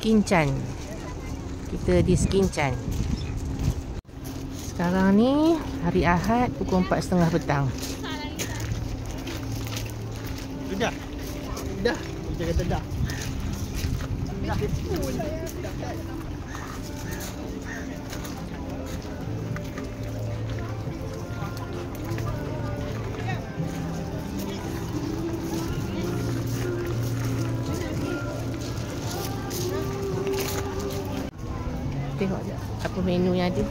Skinchan. Kita di Skinchan. Sekarang ni hari Ahad pukul 4.30 petang. Dah. Dah. Kita kata dah. Dah. Tengok je apa menu yang ada.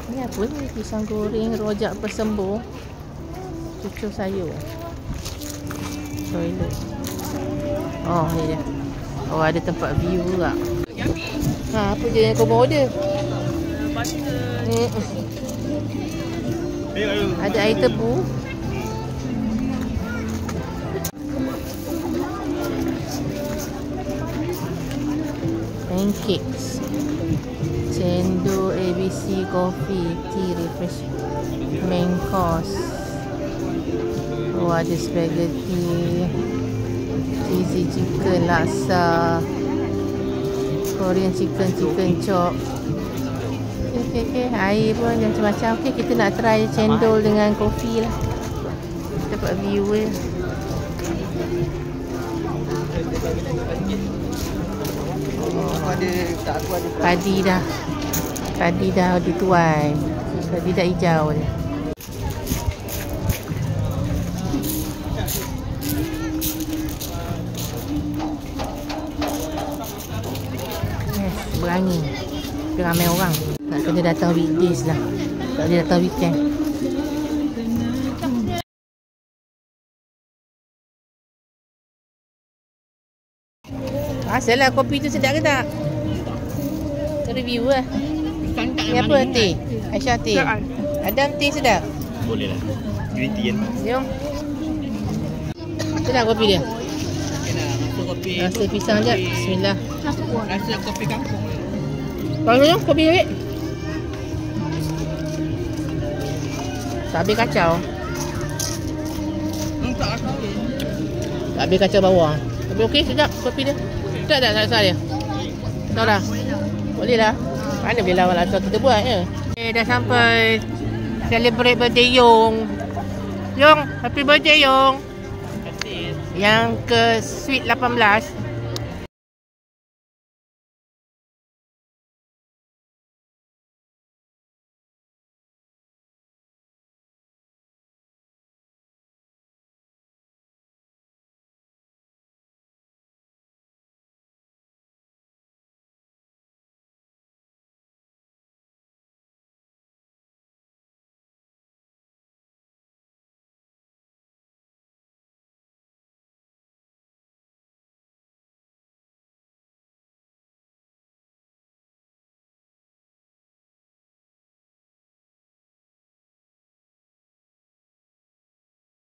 Ni apa ni? Pisang goreng, rojak persembur, cucur sayur, toilet. Oh ni dia. Oh ada tempat view juga. Apa je yang kau mau order? Ada air tebu. Pancakes, cendol, ABC coffee, tea, refresh, main course. Oh ada spaghetti, cheesy chicken, laksa, Korean chicken, chicken chop. Okay. Air pun macam-macam. Okay, kita nak try cendol dengan kopi lah. Dapat view je. Padi dah dituai. Padi dah hijau je. Yes, berangin. Ramai orang. Nak kena datang weekdays lah. Tak boleh datang weekend. Asalah kopi tu sedap ke tak? Review lah. Ni apa teh? Aisyah teh. Adam teh sedap? Boleh lah. Green tea kan. Jom. Sedap kopi dia? Rasa kopi. Rasa pisang je. Bismillah. Rasa kopi kampung. Kalau jom kopi sikit. Tak habis kacau. Tak habis kacau bawang. Tapi okey, sedap kopi dia. Tak rasa dia. Tahu dah. Boleh lah. Mana boleh lawan asal kita buat je. Okay, dah sampai. Celebrate birthday Yong. Yong, happy birthday Yong. Yang ke sweet 18.